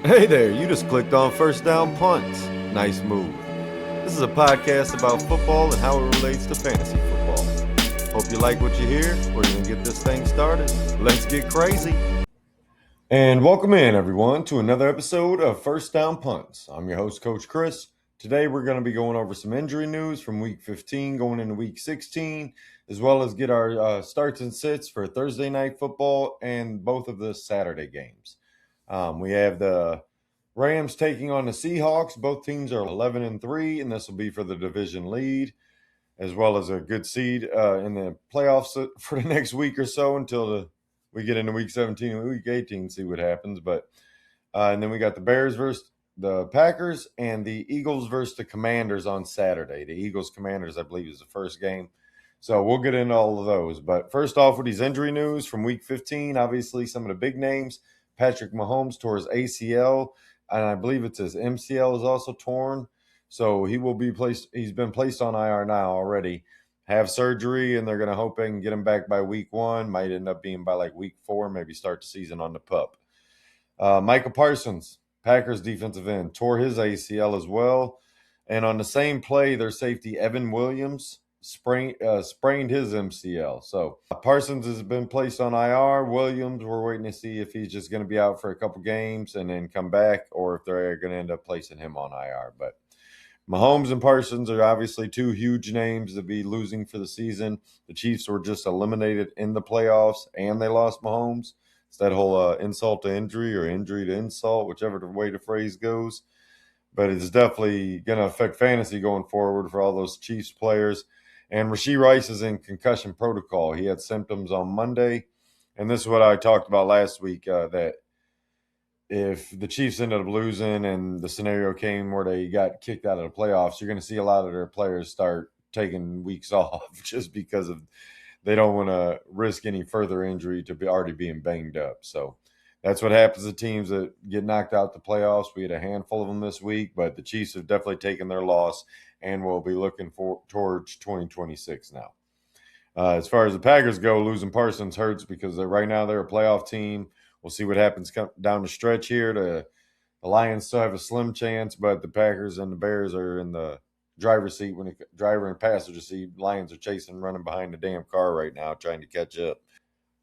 Hey there, you just clicked on First Down Punts. Nice move. This is a podcast about football and how it relates to fantasy football. Hope you like what you hear. We're going to get this thing started. Let's get crazy. And welcome in, everyone, to another episode of First Down Punts. I'm your host, Coach Chris. Today, we're going to be going over some injury news from Week 15 going into Week 16, as well as get our starts and sits for Thursday night football and both of the Saturday games. We have the Rams taking on the Seahawks. Both teams are 11-3, and this will be for the division lead, as well as a good seed in the playoffs for the next week or so until we get into Week 17 and Week 18, see what happens. But and then we got the Bears versus the Packers and the Eagles versus the Commanders on Saturday. The Eagles-Commanders, I believe, is the first game. So we'll get into all of those. But first off, with these injury news from Week 15, obviously some of the big names. Patrick Mahomes tore his ACL, and I believe it's his MCL is also torn. So he will be placed. He's been placed on IR now already. Have surgery, and they're going to hope they can get him back by week 1. Might end up being by like week 4, maybe start the season on the pup. Micah Parsons, Packers defensive end, tore his ACL as well. And on the same play, their safety Evan Williams sprained his MCL. So Parsons has been placed on IR. Williams, we're waiting to see if he's just going to be out for a couple games and then come back, or if they're going to end up placing him on IR. But Mahomes and Parsons are obviously two huge names to be losing for the season. The Chiefs were just eliminated in the playoffs, and they lost Mahomes. It's that whole insult to injury or injury to insult, whichever the way the phrase goes. But it's definitely going to affect fantasy going forward for all those Chiefs players. And Rashee Rice is in concussion protocol. He had symptoms on Monday. And this is what I talked about last week, that if the Chiefs ended up losing and the scenario came where they got kicked out of the playoffs, you're going to see a lot of their players start taking weeks off just because of they don't want to risk any further injury to be already being banged up. So that's what happens to teams that get knocked out the playoffs. We had a handful of them this week, but the Chiefs have definitely taken their loss and will be looking towards 2026 now. As far as the Packers go, losing Parsons hurts because right now they're a playoff team. We'll see what happens down the stretch here. The Lions still have a slim chance, but the Packers and the Bears are in the driver's seat when the driver and passenger seat. Lions are chasing, running behind the damn car right now, trying to catch up.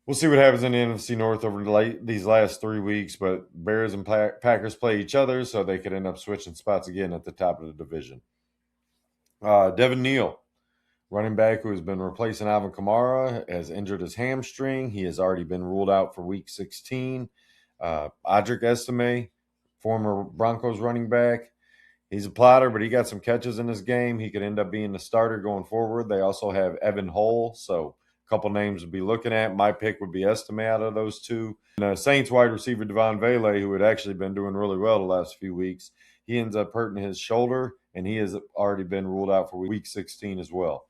We'll see what happens in the NFC North over these last 3 weeks, but Bears and Packers play each other, so they could end up switching spots again at the top of the division. Devin Neal, running back who has been replacing Alvin Kamara, has injured his hamstring. He has already been ruled out for Week 16. Audric Estime, former Broncos running back, he's a plotter, but he got some catches in this game. He could end up being the starter going forward. They also have Evan Hull, so a couple names to be looking at. My pick would be Estime out of those two. And Saints wide receiver Devon Vele, who had actually been doing really well the last few weeks, he ends up hurting his shoulder, and he has already been ruled out for Week 16 as well.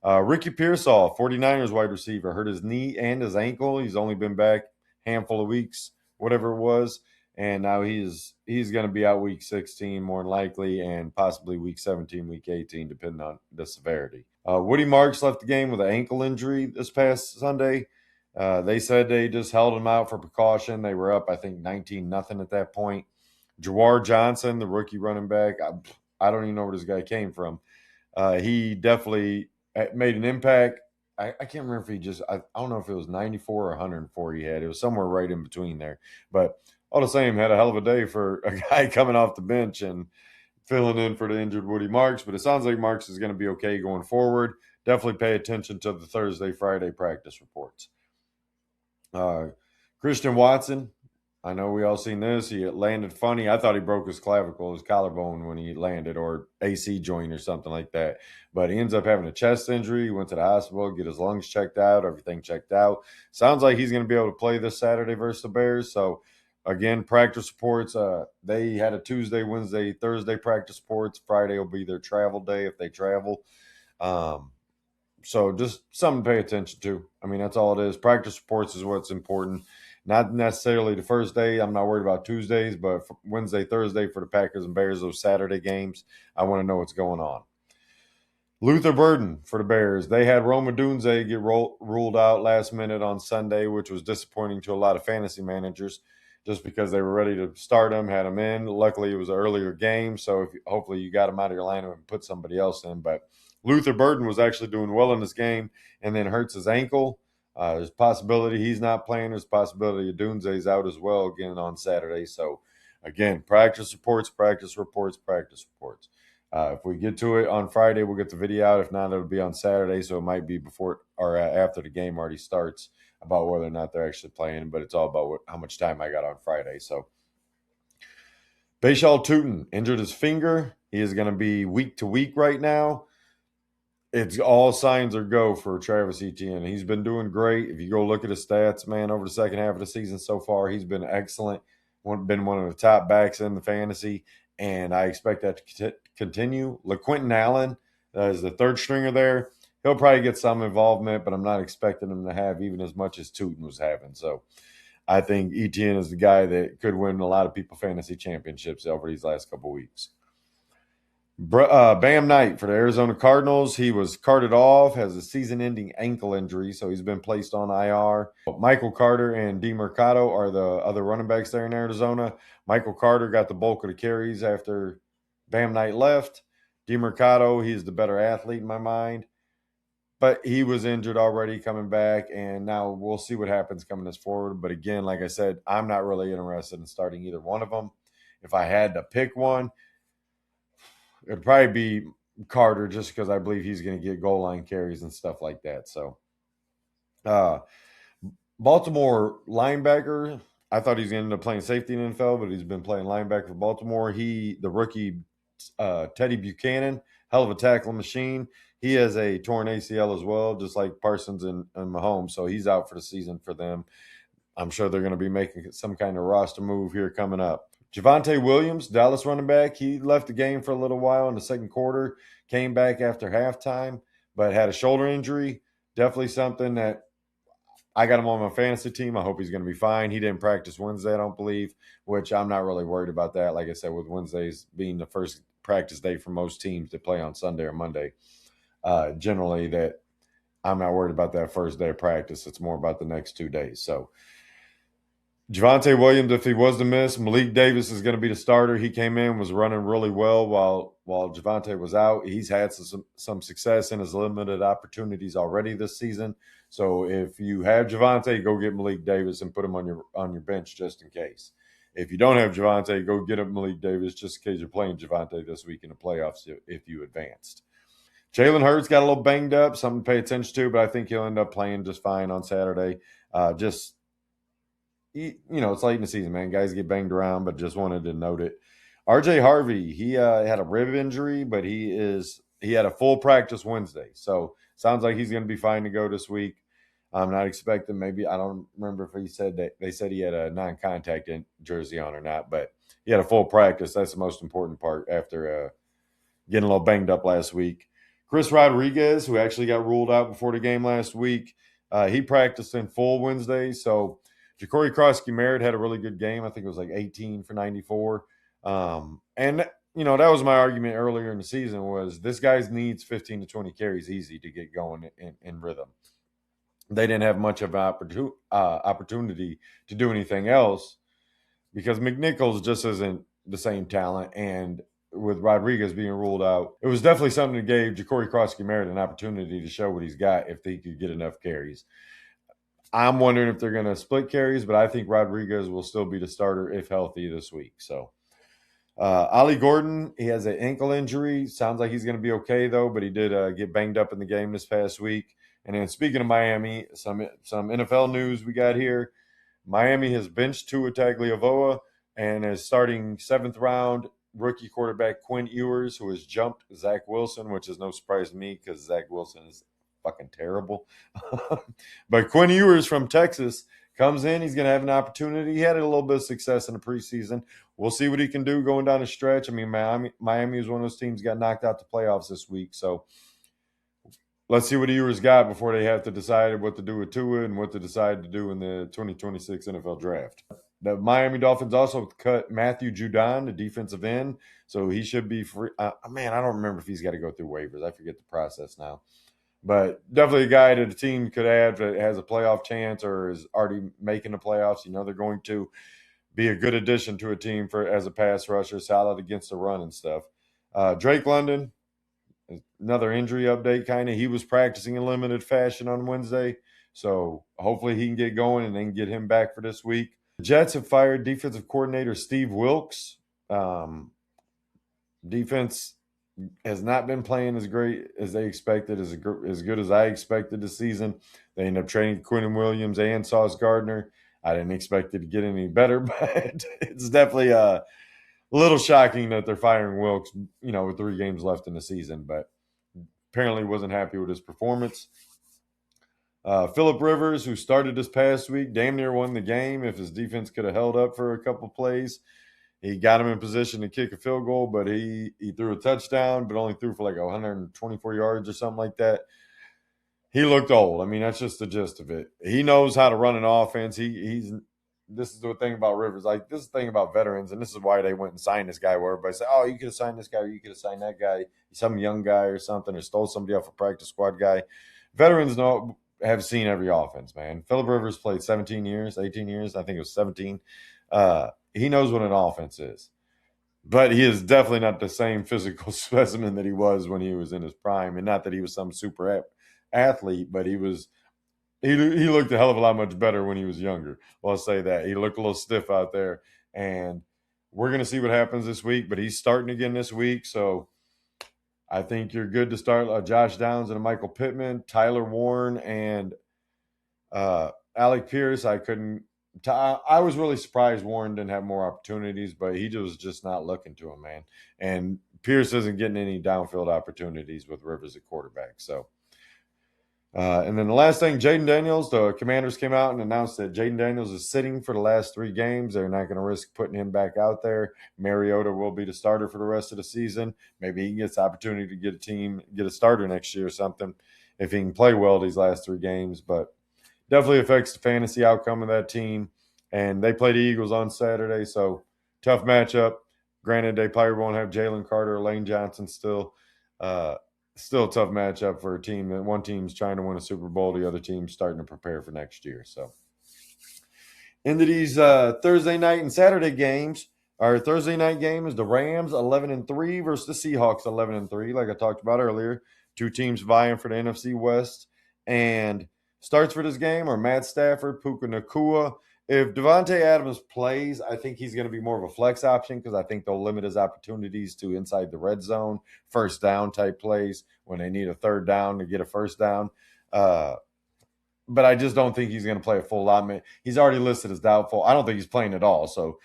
Ricky Pearsall, 49ers wide receiver, hurt his knee and his ankle. He's only been back a handful of weeks, whatever it was. And now he's going to be out Week 16 more than likely, and possibly Week 17, Week 18, depending on the severity. Woody Marks left the game with an ankle injury this past Sunday. They said they just held him out for precaution. They were up, I think, 19-0 at that point. Jawar Johnson, the rookie running back, I don't even know where this guy came from. He definitely made an impact. I can't remember if I don't know if it was 94 or 104 he had. It was somewhere right in between there. But all the same, had a hell of a day for a guy coming off the bench and filling in for the injured Woody Marks. But it sounds like Marks is going to be okay going forward. Definitely pay attention to the Thursday, Friday practice reports. Christian Watson, I know we all seen this. He landed funny. I thought he broke his clavicle, his collarbone when he landed, or AC joint or something like that. But he ends up having a chest injury. He went to the hospital, get his lungs checked out, everything checked out. Sounds like he's going to be able to play this Saturday versus the Bears. So, again, practice reports. They had a Tuesday, Wednesday, Thursday practice reports. Friday will be their travel day if they travel. So just something to pay attention to. I mean, that's all it is. Practice reports is what's important. Not necessarily the first day. I'm not worried about Tuesdays, but Wednesday, Thursday for the Packers and Bears, those Saturday games, I want to know what's going on. Luther Burden for the Bears. They had Rome Odunze get ruled out last minute on Sunday, which was disappointing to a lot of fantasy managers. just because they were ready to start him, had him in. Luckily, it was an earlier game, so hopefully you got him out of your lineup and put somebody else in. But Luther Burden was actually doing well in this game and then hurts his ankle. There's a possibility he's not playing. There's a possibility Dunze's out as well again on Saturday. So, again, practice reports, practice reports, practice reports. If we get to it on Friday, we'll get the video out. If not, it'll be on Saturday, so it might be before or after the game already starts about whether or not they're actually playing. But it's all about how much time I got on Friday. So, Bashal Tootin injured his finger. He is going to be week to week right now. It's all signs are go for Travis Etienne. He's been doing great. If you go look at his stats, man, over the second half of the season so far, he's been excellent. Been one of the top backs in the fantasy, and I expect that to continue. LaQuinton Allen is the third stringer there. He'll probably get some involvement, but I'm not expecting him to have even as much as Tootin was having. So I think Etienne is the guy that could win a lot of people fantasy championships over these last couple weeks. Bam Knight for the Arizona Cardinals. He was carted off, has a season-ending ankle injury, so he's been placed on IR. Michael Carter and DeMercado are the other running backs there in Arizona. Michael Carter got the bulk of the carries after Bam Knight left. DeMercado, he's the better athlete in my mind, but he was injured already coming back, and now we'll see what happens coming this forward. But again, like I said, I'm not really interested in starting either one of them. If I had to pick one, it'd probably be Carter just because I believe he's going to get goal line carries and stuff like that. So, Baltimore linebacker, I thought he's going to end up playing safety in the NFL, but he's been playing linebacker for Baltimore. The rookie Teddy Buchanan, hell of a tackling machine. He has a torn ACL as well, just like Parsons and Mahomes. So he's out for the season for them. I'm sure they're going to be making some kind of roster move here coming up. Javonte Williams, Dallas running back, he left the game for a little while in the second quarter, came back after halftime, but had a shoulder injury. Definitely something that I got him on my fantasy team. I hope he's going to be fine. He didn't practice Wednesday, I don't believe, which I'm not really worried about that. Like I said, with Wednesdays being the first practice day for most teams that play on Sunday or Monday, generally that I'm not worried about that first day of practice. It's more about the next 2 days. So, Javonte Williams, if he was to miss, Malik Davis is going to be the starter. He came in, was running really well while Javonte was out. He's had some success in his limited opportunities already this season. So if you have Javonte, go get Malik Davis and put him on your bench just in case. If you don't have Javonte, go get Malik Davis just in case you're playing Javonte this week in the playoffs if you advanced. Jalen Hurts got a little banged up, something to pay attention to, but I think he'll end up playing just fine on Saturday. It's late in the season, man. Guys get banged around, but just wanted to note it. RJ Harvey, he had a rib injury, but he had a full practice Wednesday. So sounds like he's going to be fine to go this week. I'm not expecting I don't remember if he said that they said he had a non-contact jersey on or not, but he had a full practice. That's the most important part after getting a little banged up last week. Chris Rodriguez, who actually got ruled out before the game last week, he practiced in full Wednesday. So Ja'Cory Krosky-Merritt had a really good game. I think it was like 18 for 94. And that was my argument earlier in the season was this guy needs 15 to 20 carries easy to get going in rhythm. They didn't have much of an opportunity to do anything else because McNichols just isn't the same talent. And with Rodriguez being ruled out, it was definitely something that gave Ja'Cory Krosky-Merritt an opportunity to show what he's got if he could get enough carries. I'm wondering if they're going to split carries, but I think Rodriguez will still be the starter if healthy this week. So, Ollie Gordon, he has an ankle injury. Sounds like he's going to be okay, though, but he did get banged up in the game this past week. And then speaking of Miami, some NFL news we got here. Miami has benched Tua Tagovailoa and is starting 7th-round rookie quarterback Quinn Ewers, who has jumped Zach Wilson, which is no surprise to me because Zach Wilson is fucking terrible. But Quinn Ewers from Texas comes in. He's going to have an opportunity. He had a little bit of success in the preseason. We'll see what he can do going down the stretch. I mean, Miami is one of those teams got knocked out the playoffs this week. So let's see what Ewers got before they have to decide what to do with Tua and what to decide to do in the 2026 NFL draft. The Miami Dolphins also cut Matthew Judon, the defensive end. So he should be free. I don't remember if he's got to go through waivers. I forget the process now. But definitely a guy that the team could add that has a playoff chance or is already making the playoffs. They're going to. be a good addition to a team as a pass rusher, solid against the run and stuff. Drake London, another injury update, kind of. He was practicing in limited fashion on Wednesday, so hopefully he can get going and then get him back for this week. The Jets have fired defensive coordinator Steve Wilks. Defense has not been playing as great as they expected, as good as I expected this season. They ended up trading Quinn Williams and Sauce Gardner. I didn't expect it to get any better, but it's definitely a little shocking that they're firing Wilks, with 3 games left in the season, but apparently wasn't happy with his performance. Phillip Rivers, who started this past week, damn near won the game if his defense could have held up for a couple plays. He got him in position to kick a field goal, but he threw a touchdown, but only threw for like 124 yards or something like that. He looked old. I mean, that's just the gist of it. He knows how to run an offense. This is the thing about Rivers. Like, this is the thing about veterans, and this is why they went and signed this guy, where everybody said, oh, you could have signed this guy, or you could have signed that guy, some young guy or something, or stole somebody off a practice squad guy. Veterans have seen every offense, man. Phillip Rivers played 17 years, 18 years. I think it was 17. He knows what an offense is. But he is definitely not the same physical specimen that he was when he was in his prime. And not that he was some super athlete, but he looked a hell of a lot much better when he was younger. Well, I'll say that. He looked a little stiff out there. And we're going to see what happens this week. But he's starting again this week. So I think you're good to start Josh Downs and Michael Pittman, Tyler Warren, and Alec Pierce. I was really surprised Warren didn't have more opportunities, but he was just not looking to him, man. And Pierce isn't getting any downfield opportunities with Rivers at quarterback. So, and then the last thing, Jaden Daniels, the Commanders came out and announced that Jaden Daniels is sitting for the last 3 games. They're not going to risk putting him back out there. Mariota will be the starter for the rest of the season. Maybe he gets the opportunity to get a starter next year or something if he can play well these last 3 games, but definitely affects the fantasy outcome of that team. And they play the Eagles on Saturday, so tough matchup. Granted, they probably won't have Jalen Carter or Lane Johnson still. Still a tough matchup for a team. One team's trying to win a Super Bowl, the other team's starting to prepare for next year. So, into these Thursday night and Saturday games, our Thursday night game is the Rams 11-3 versus the Seahawks 11-3, like I talked about earlier. 2 teams vying for the NFC West. And starts for this game are Matt Stafford, Puka Nacua. If Devontae Adams plays, I think he's going to be more of a flex option because I think they'll limit his opportunities to inside the red zone, first down type plays when they need a third down to get a first down. But I just don't think he's going to play a full lot. He's already listed as doubtful. I don't think he's playing at all. So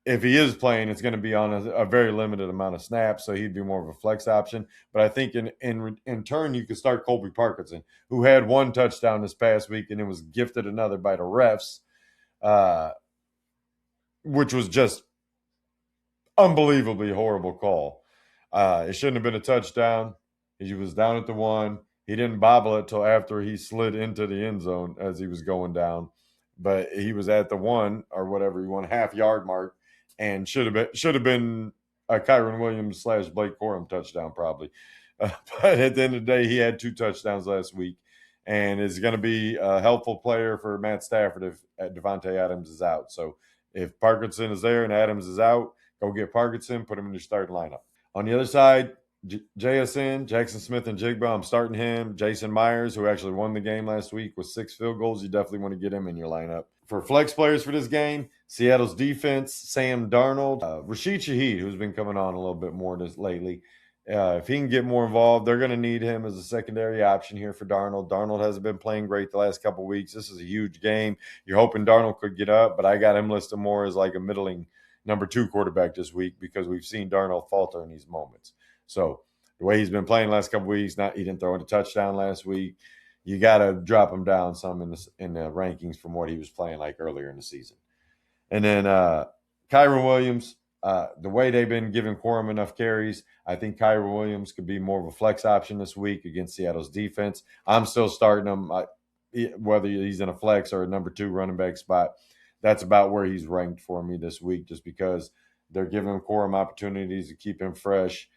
if he is playing, it's going to be on a very limited amount of snaps, so he'd be more of a flex option. But I think in turn, you could start Colby Parkinson, who had 1 touchdown this past week, and it was gifted another by the refs, which was just unbelievably horrible call. It shouldn't have been a touchdown. He was down at the 1. He didn't bobble it till after he slid into the end zone as he was going down. But he was at the 1 or whatever, 1.5 yard mark, and should have been a Kyron Williams / Blake Corum touchdown probably. But at the end of the day, he had 2 touchdowns last week, and is going to be a helpful player for Matt Stafford if Devontae Adams is out. So if Parkinson is there and Adams is out, go get Parkinson, put him in your starting lineup. On the other side, JSN, Jackson Smith and Jigba, I'm starting him. Jason Myers, who actually won the game last week with 6 field goals, you definitely want to get him in your lineup. For flex players for this game, Seattle's defense, Sam Darnold, Rashid Shaheed, who's been coming on a little bit more lately. If he can get more involved, they're going to need him as a secondary option here for Darnold. Darnold hasn't been playing great the last couple of weeks. This is a huge game. You're hoping Darnold could get up, but I got him listed more as like a middling number 2 quarterback this week because we've seen Darnold falter in these moments. So the way he's been playing the last couple of weeks, he didn't throw a touchdown last week. You got to drop him down some in the rankings from what he was playing like earlier in the season. And then Kyron Williams, the way they've been giving Corum enough carries, I think Kyron Williams could be more of a flex option this week against Seattle's defense. I'm still starting him, whether he's in a flex or a number 2 running back spot. That's about where he's ranked for me this week just because they're giving Corum opportunities to keep him fresh.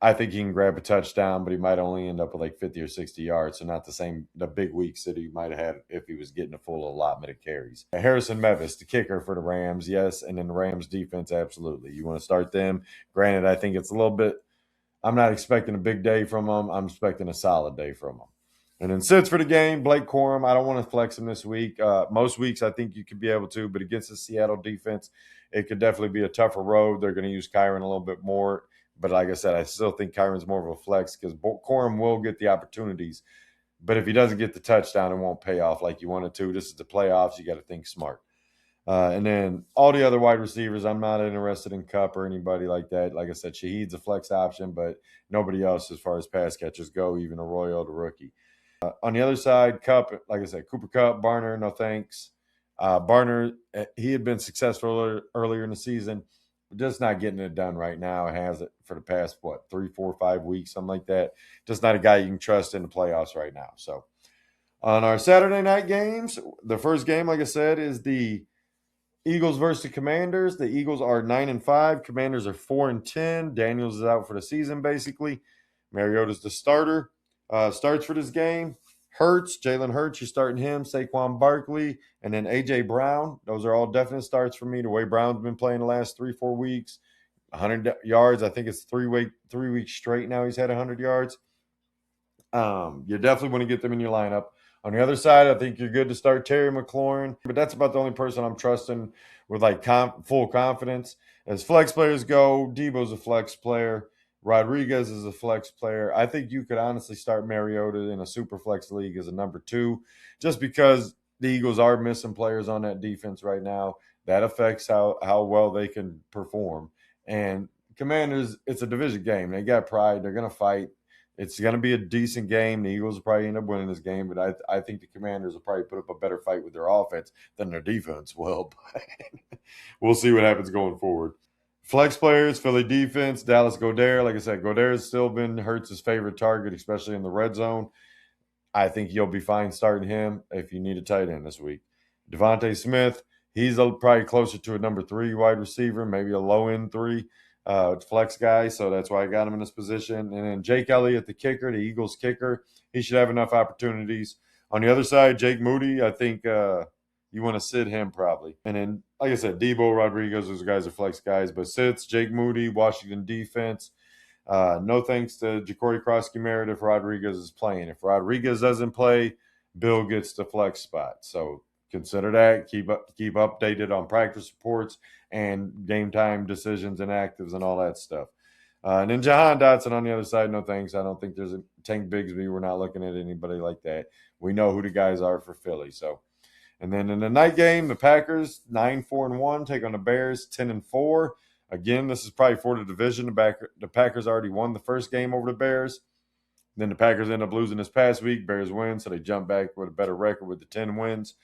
I think he can grab a touchdown, but he might only end up with like 50 or 60 yards. So not the big weeks that he might have had if he was getting a full allotment of carries. Harrison Mevis, the kicker for the Rams, yes. And then the Rams defense, absolutely. You want to start them. Granted, I think it's a little bit, I'm not expecting a big day from them. I'm expecting a solid day from them. And then sits for the game, Blake Corum. I don't want to flex him this week. Most weeks I think you could be able to, but against the Seattle defense, it could definitely be a tougher road. They're going to use Kyron a little bit more. But like I said, I still think Kyron's more of a flex because Corum will get the opportunities. But if he doesn't get the touchdown, it won't pay off like you wanted to. This is the playoffs. You got to think smart. And then all the other wide receivers, I'm not interested in Kupp or anybody like that. Like I said, Shaheed's a flex option, but nobody else as far as pass catchers go, even Arroyo, the rookie. On the other side, Kupp, like I said, Cooper Kupp, Barner, no thanks. Barner, he had been successful earlier in the season. Just not getting it done right now. It has it for the past, 3, 4, 5 weeks, something like that. Just not a guy you can trust in the playoffs right now. So on our Saturday night games, the first game, like I said, is the Eagles versus the Commanders. The Eagles are 9-5. Commanders are 4-10. Daniels is out for the season, basically. Mariota's the starter. Starts for this game. Jalen Hurts, you're starting him. Saquon Barkley, and then A.J. Brown. Those are all definite starts for me. The way Brown's been playing the last 3-4 weeks. 100 yards. I think it's 3 weeks straight now he's had 100 yards. You definitely want to get them in your lineup. On the other side, I think you're good to start Terry McLaurin, but that's about the only person I'm trusting with like full confidence. As flex players go, Debo's a flex player. Rodriguez is a flex player. I think you could honestly start Mariota in a super flex league as a number 2, just because the Eagles are missing players on that defense right now. That affects how well they can perform. And Commanders, it's a division game. They got pride. They're going to fight. It's going to be a decent game. The Eagles will probably end up winning this game, but I think the Commanders will probably put up a better fight with their offense than their defense will. We'll see what happens going forward. Flex players, Philly defense, Dallas Goedert. Like I said, Goedert has still been Hurts' favorite target, especially in the red zone. I think you'll be fine starting him if you need a tight end this week. Devontae Smith, he's probably closer to a number 3 wide receiver, maybe a low-end 3 flex guy, so that's why I got him in this position. And then Jake Elliott, the kicker, the Eagles kicker, he should have enough opportunities. On the other side, Jake Moody, I think you want to sit him probably. And then, like I said, Debo, Rodriguez, those guys are flex guys, but sits, Jake Moody, Washington defense. No thanks to Ja'Cory Cross-Meredith if Rodriguez is playing. If Rodriguez doesn't play, Bill gets the flex spot. So consider that. Keep updated on practice reports and game time decisions and actives and all that stuff. And then Jahan Dotson on the other side, no thanks. I don't think there's a Tank Bigsby. We're not looking at anybody like that. We know who the guys are for Philly. So, and then in the night game, the Packers 9-4-1 take on the Bears 10-4. Again, this is probably for the division. The Packers already won the first game over the Bears. Then the Packers end up losing this past week. Bears win, so they jump back with a better record with the 10 wins.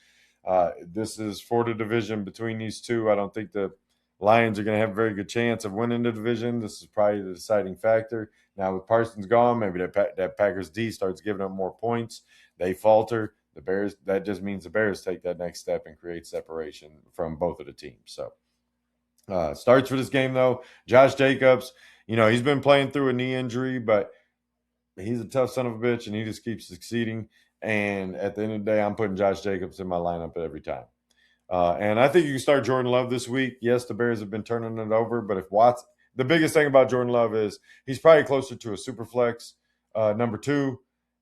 This is for the division between these two. I don't think the Lions are going to have a very good chance of winning the division. This is probably the deciding factor. Now, with Parsons gone, maybe that Packers D starts giving up more points. They falter. The Bears, that just means the Bears take that next step and create separation from both of the teams. So, starts for this game, though, Josh Jacobs. He's been playing through a knee injury, but he's a tough son of a bitch, and he just keeps succeeding. And at the end of the day, I'm putting Josh Jacobs in my lineup every time. And I think you can start Jordan Love this week. Yes, the Bears have been turning it over, but the biggest thing about Jordan Love is he's probably closer to a super flex number 2.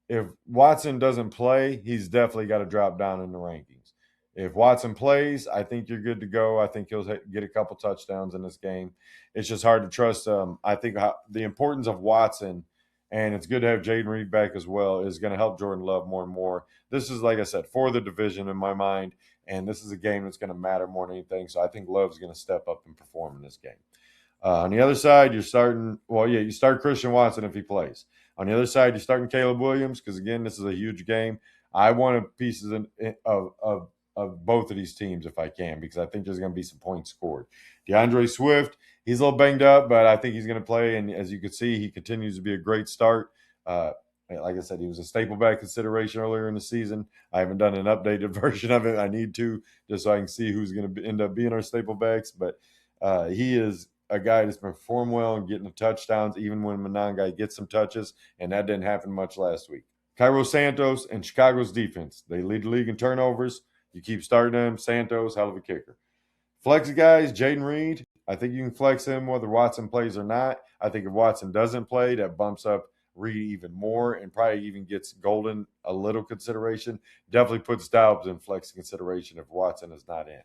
If Watson doesn't play, he's definitely got to drop down in the rankings. If Watson plays, I think you're good to go. I think he'll get a couple touchdowns in this game. It's just hard to trust. I think the importance of Watson, and it's good to have Jaden Reed back as well, is going to help Jordan Love more and more. This is, like I said, for the division in my mind, and this is a game that's going to matter more than anything. So I think Love's going to step up and perform in this game. On the other side, you start Christian Watson if he plays. On the other side, you're starting Caleb Williams because, again, this is a huge game. I want pieces of both of these teams if I can, because I think there's going to be some points scored. DeAndre Swift, he's a little banged up, but I think he's going to play. And as you can see, he continues to be a great start. Like I said, he was a staple back consideration earlier in the season. I haven't done an updated version of it. I need to, just so I can see who's going to end up being our staple backs. But he is a guy that's been performing well and getting the touchdowns, even when Monangai gets some touches, and that didn't happen much last week. Cairo Santos and Chicago's defense. They lead the league in turnovers. You keep starting them. Santos, hell of a kicker. Flex guys, Jaden Reed. I think you can flex him whether Watson plays or not. I think if Watson doesn't play, that bumps up Reed even more and probably even gets Golden a little consideration. Definitely puts Dobbs in flex consideration if Watson is not in.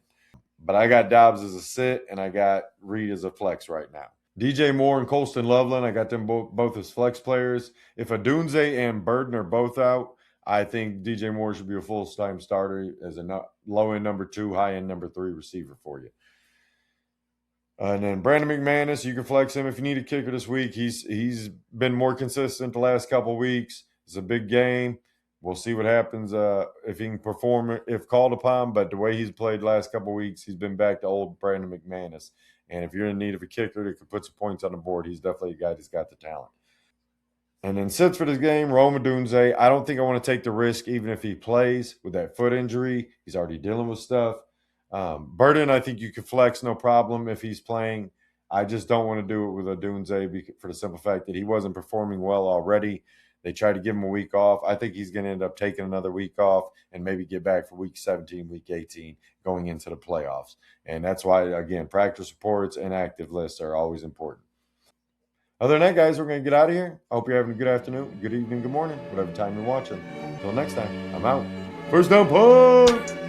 But I got Dobbs as a sit, and I got Reed as a flex right now. DJ Moore and Colston Loveland, I got them both as flex players. If Adunze and Burden are both out, I think DJ Moore should be a full-time starter as a low-end number 2, high-end number 3 receiver for you. And then Brandon McManus, you can flex him if you need a kicker this week. He's been more consistent the last couple of weeks. It's a big game. We'll see what happens if he can perform if called upon. But the way he's played the last couple of weeks, he's been back to old Brandon McManus. And if you're in need of a kicker that could put some points on the board, he's definitely a guy that's got the talent. And then sits for this game, Rome Odunze. I don't think I want to take the risk even if he plays with that foot injury. He's already dealing with stuff. Burden, I think you can flex no problem if he's playing. I just don't want to do it with Odunze for the simple fact that he wasn't performing well already. They tried to give him a week off. I think he's going to end up taking another week off and maybe get back for week 17, week 18, going into the playoffs. And that's why, again, practice reports and active lists are always important. Other than that, guys, we're going to get out of here. I hope you're having a good afternoon, good evening, good morning, whatever time you're watching. Until next time, I'm out. First down, punt!